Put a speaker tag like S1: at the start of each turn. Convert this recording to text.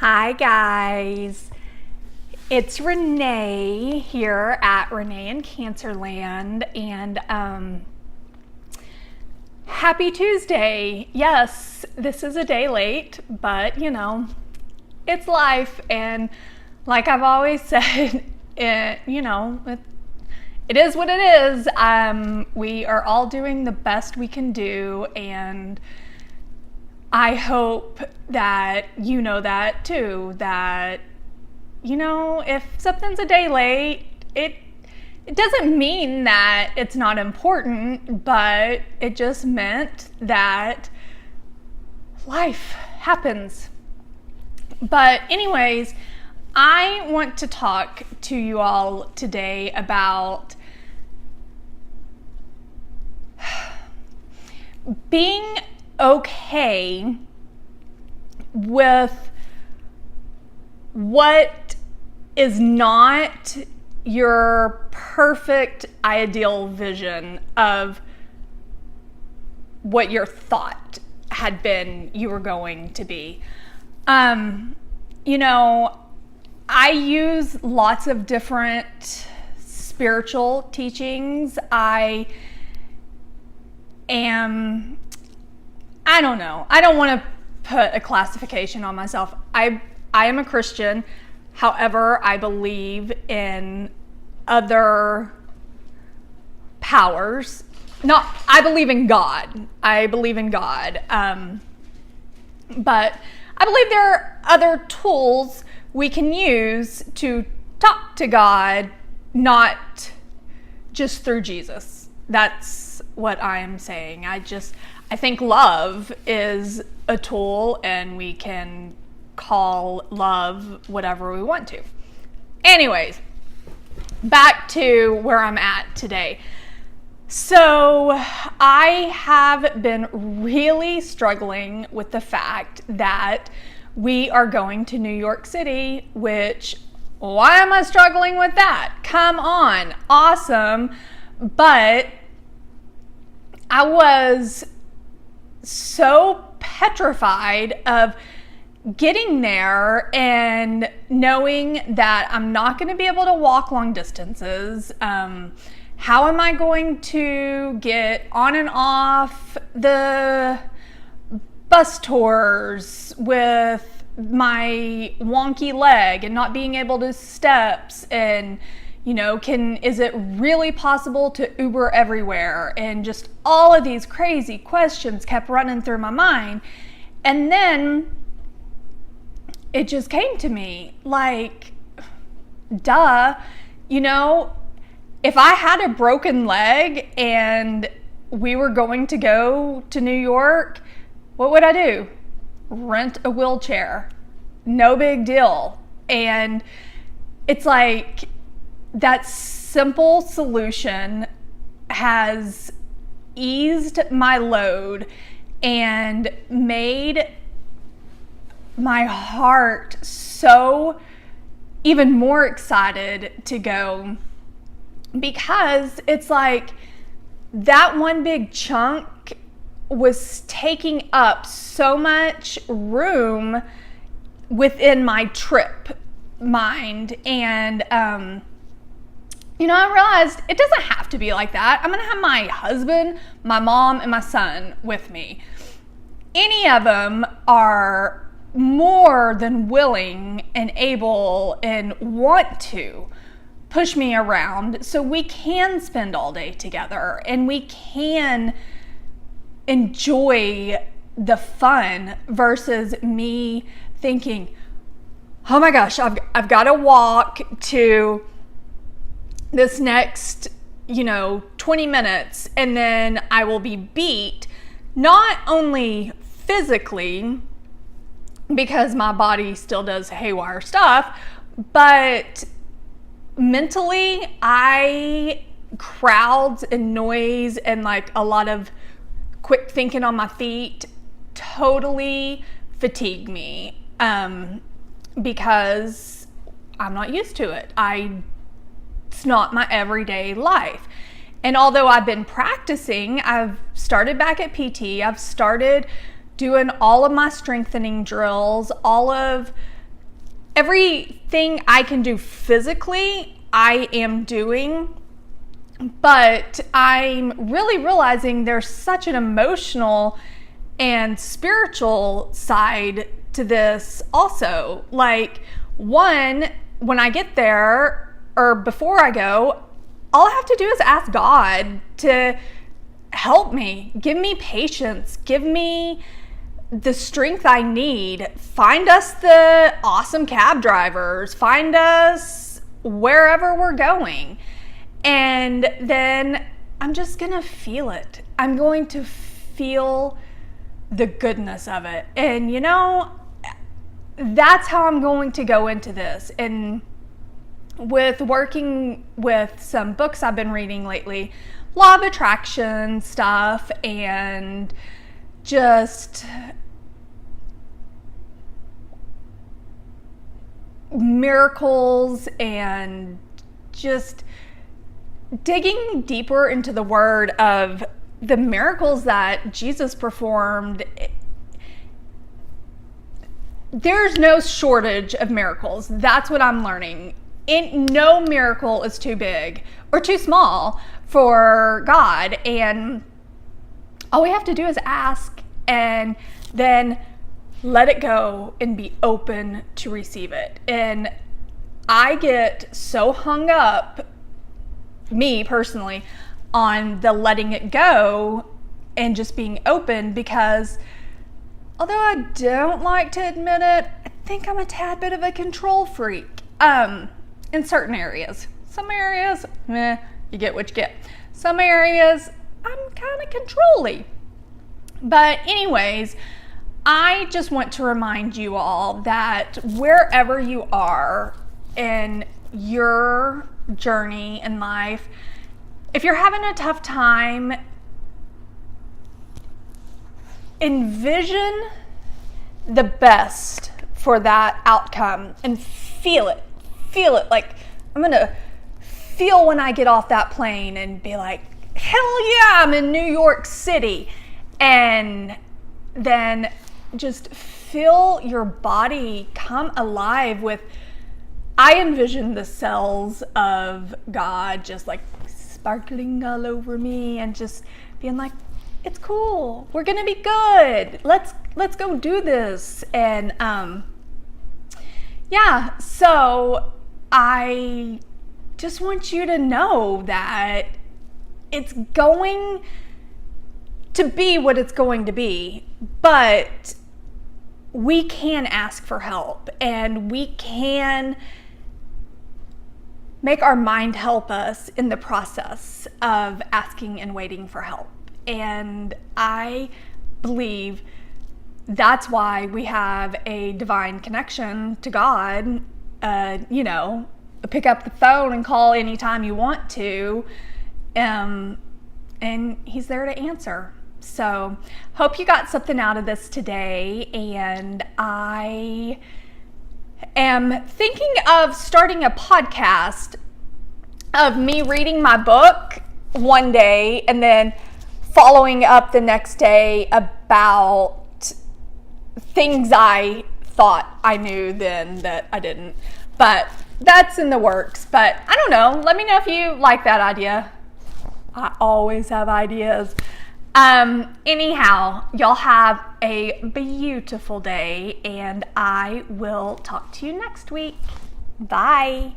S1: Hi guys, it's Renee here at ReneeInCancerland, and happy Tuesday. Yes, this is a day late, but it's life, and like I've always said, it is what it is. We are all doing the best we can do, and I hope that you know that too, that, if something's a day late, it doesn't mean that it's not important, but it just meant that life happens. But anyways, I want to talk to you all today about being okay with what is not your perfect ideal vision of what your thought had been you were going to be. I use lots of different spiritual teachings. I don't know. I don't want to put a classification on myself. I am a Christian. However, I believe in other powers. I believe in God. But I believe there are other tools we can use to talk to God, not just through Jesus. That's what I'm saying. I think love is a tool, and we can call love whatever we want to. Anyways, back to where I'm at today. So I have been really struggling with the fact that we are going to New York City, which, why am I struggling with that? Come on, awesome. But I was so petrified of getting there and knowing that I'm not going to be able to walk long distances. How am I going to get on and off the bus tours with my wonky leg and not being able to steps? And is it really possible to Uber everywhere? And just all of these crazy questions kept running through my mind. And then it just came to me, like, duh, if I had a broken leg and we were going to go to New York, what would I do? Rent a wheelchair. No big deal. And it's like, that simple solution has eased my load and made my heart so even more excited to go, because it's like that one big chunk was taking up so much room within my trip mind. And I realized it doesn't have to be like that. I'm going to have my husband, my mom, and my son with me. Any of them are more than willing and able and want to push me around so we can spend all day together and we can enjoy the fun, versus me thinking, oh my gosh, I've got to walk to this next 20 minutes and then I will be beat, not only physically because my body still does haywire stuff, but mentally, crowds and noise and like a lot of quick thinking on my feet totally fatigue me, because I'm not used to it. It's not my everyday life. And although I've been practicing, I've started back at PT, I've started doing all of my strengthening drills, all of everything I can do physically, I am doing. But I'm really realizing there's such an emotional and spiritual side to this also. Like, one, when I get there or before I go, all I have to do is ask God to help me, give me patience, give me the strength I need. Find us the awesome cab drivers, find us wherever we're going. And then I'm just going to feel it. I'm going to feel the goodness of it. And you know, that's how I'm going to go into this. And with working with some books I've been reading lately, law of attraction stuff, and just miracles, and just digging deeper into the word of the miracles that Jesus performed. There's no shortage of miracles. That's what I'm learning. No miracle is too big or too small for God. And all we have to do is ask, and then let it go and be open to receive it. And I get so hung up, me personally, on the letting it go and just being open, because although I don't like to admit it, I think I'm a tad bit of a control freak in certain areas. Some areas, you get what you get. Some areas, I'm kind of controlly. But anyways, I just want to remind you all that wherever you are in your journey in life, if you're having a tough time, envision the best for that outcome and feel it. Feel it. Like, I'm going to feel when I get off that plane and be like, hell yeah, I'm in New York City. And then just feel your body come alive with, I envision the cells of God just like sparkling all over me, and just being like, it's cool, we're gonna be good, let's go do this. And yeah, so I just want you to know that it's going to be what it's going to be, but we can ask for help, and we can make our mind help us in the process of asking and waiting for help. And I believe that's why we have a divine connection to God. Pick up the phone and call anytime you want to, and he's there to answer. So hope you got something out of this today, and I am thinking of starting a podcast of me reading my book one day and then following up the next day about things I thought I knew then that I didn't. But that's in the works. But I don't know. Let me know if you like that idea. I always have ideas. Anyhow, y'all have a beautiful day, and I will talk to you next week. Bye.